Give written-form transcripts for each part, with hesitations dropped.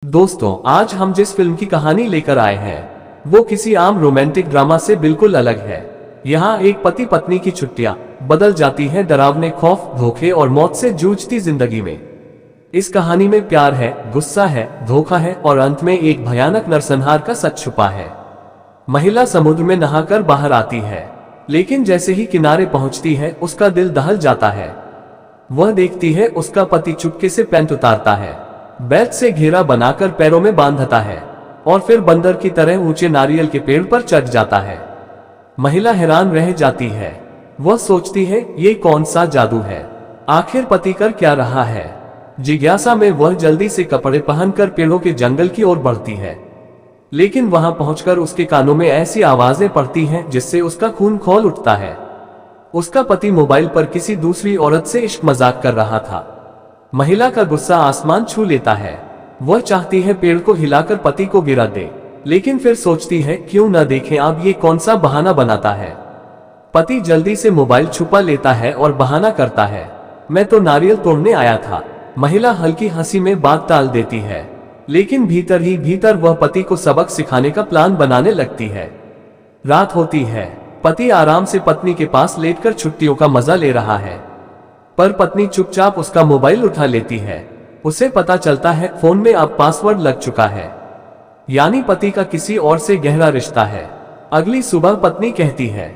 दोस्तों, आज हम जिस फिल्म की कहानी लेकर आए हैं वो किसी आम रोमांटिक ड्रामा से बिल्कुल अलग है। यहाँ एक पति पत्नी की छुट्टियां बदल जाती हैं डरावने खौफ, धोखे और मौत से जूझती जिंदगी में। इस कहानी में प्यार है, गुस्सा है, धोखा है और अंत में एक भयानक नरसंहार का सच छुपा है। महिला समुद्र में नहाकर बाहर आती है, लेकिन जैसे ही किनारे पहुंचती है उसका दिल दहल जाता है। वह देखती है उसका पति चुपके से पैंट उतारता है, बेल्ट से घेरा बनाकर पैरों में बांधता है और फिर बंदर की तरह ऊंचे नारियल के पेड़ पर चढ़ जाता है। महिला हैरान रह जाती है। वह सोचती है ये कौन सा जादू है, आखिर पति कर क्या रहा है। जिज्ञासा में वह जल्दी से कपड़े पहनकर पेड़ों के जंगल की ओर बढ़ती है, लेकिन वहां पहुंचकर उसके कानों में ऐसी आवाजें पड़ती हैं जिससे उसका खून खौल उठता है। उसका पति मोबाइल पर किसी दूसरी औरत से इश्क मजाक कर रहा था। महिला का गुस्सा आसमान छू लेता है। वह चाहती है पेड़ को हिलाकर पति को गिरा दे, लेकिन फिर सोचती है क्यों न देखें, अब ये कौन सा बहाना बनाता है। पति जल्दी से मोबाइल छुपा लेता है और बहाना करता है, मैं तो नारियल तोड़ने आया था। महिला हल्की हंसी में बात टाल देती है, लेकिन भीतर ही भीतर वह पति को सबक सिखाने का प्लान बनाने लगती है। रात होती है, पति आराम से पत्नी के पास लेटकर छुट्टियों का मजा ले रहा है, पर पत्नी चुपचाप उसका मोबाइल उठा लेती है। उसे पता चलता है फोन में अब पासवर्ड लग चुका है, यानी पति का किसी और से गहरा रिश्ता है। अगली सुबह पत्नी कहती है,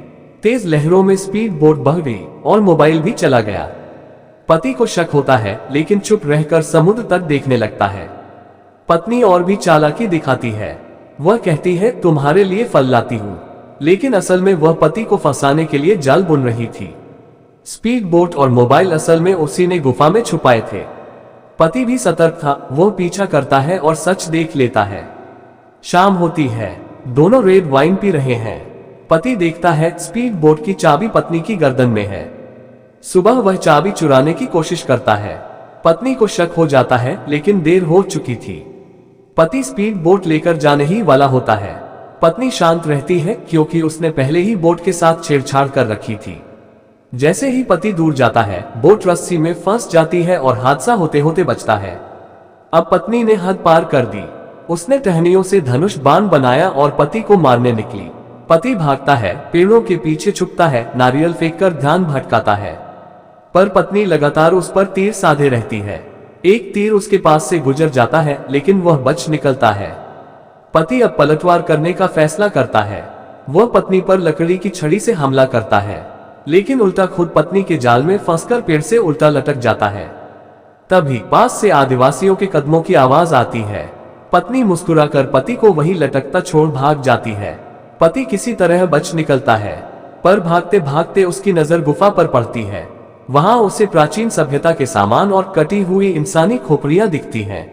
तेज लहरों में स्पीड बोट बह गई और मोबाइल भी चला गया। पति को शक होता है, लेकिन चुप रहकर समुद्र तक देखने लगता है। पत्नी और भी चालाकी दिखाती है। वह कहती है तुम्हारे लिए फल लाती हूँ, लेकिन असल में वह पति को फंसाने के लिए जाल बुन रही थी। स्पीड बोट और मोबाइल असल में उसी ने गुफा में छुपाए थे। पति भी सतर्क था, वह पीछा करता है और सच देख लेता है। शाम होती है, दोनों रेड वाइन पी रहे हैं। पति देखता है स्पीड बोट की चाबी पत्नी की गर्दन में है। सुबह वह चाबी चुराने की कोशिश करता है। पत्नी को शक हो जाता है, लेकिन देर हो चुकी थी। पति स्पीड बोट लेकर जाने ही वाला होता है। पत्नी शांत रहती है क्योंकि उसने पहले ही बोट के साथ छेड़छाड़ कर रखी थी। जैसे ही पति दूर जाता है, बोट रस्सी में फंस जाती है और हादसा होते होते बचता है। अब पत्नी ने हद पार कर दी। उसने टहनियों से धनुष बाण बनाया और पति को मारने निकली। पति भागता है, पेड़ों के पीछे छुपता है, नारियल फेंककर ध्यान भटकाता है, पर पत्नी लगातार उस पर तीर साधे रहती है। एक तीर उसके पास से गुजर जाता है, लेकिन वह बच निकलता है। पति अब पलटवार करने का फैसला करता है। वह पत्नी पर लकड़ी की छड़ी से हमला करता है, लेकिन उल्टा खुद पत्नी के जाल में फंसकर पेड़ से उल्टा लटक जाता है। तभी पास से आदिवासियों के कदमों की आवाज आती है। पत्नी मुस्कुराकर पति को वहीं लटकता छोड़ भाग जाती है। पति किसी तरह बच निकलता है, पर भागते भागते उसकी नजर गुफा पर पड़ती है। वहां उसे प्राचीन सभ्यता के सामान और कटी हुई इंसानी खोपड़ियां दिखती हैं।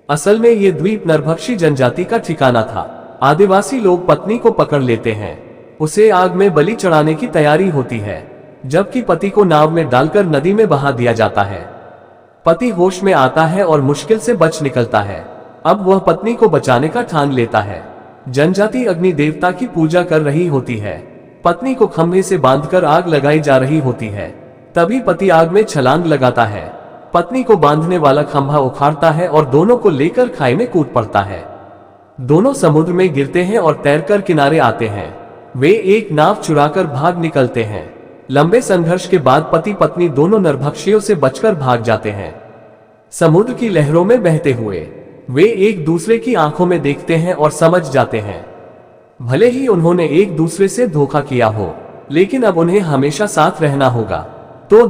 असल में ये द्वीप नरभक्षी जनजाति का ठिकाना था। आदिवासी लोग पत्नी को पकड़ लेते हैं। उसे आग में बलि चढ़ाने की तैयारी होती है, जबकि पति को नाव में डालकर नदी में बहा दिया जाता है। पति होश में आता है और मुश्किल से बच निकलता है। अब वह पत्नी को बचाने का ठान लेता है। जनजाति अग्नि देवता की पूजा कर रही होती है। पत्नी को खंभे से बांधकर आग लगाई जा रही होती है। तभी पति आग में छलांग लगाता है। पत्नी को बांधने वाला खंभा उखाड़ता है और दोनों को लेकर खाई में कूद पड़ता है। दोनों समुद्र में गिरते हैं और तैरकर किनारे आते हैं। वे एक नाव चुराकर भाग निकलते हैं। लंबे संघर्ष के बाद पति पत्नी दोनों नरभक्षियों से बचकर भाग जाते हैं। समुद्र की लहरों में बहते हुए वे एक दूसरे की आंखों में देखते हैं और समझ जाते हैं, भले ही उन्होंने एक दूसरे से धोखा किया हो, लेकिन अब उन्हें हमेशा साथ रहना होगा। तो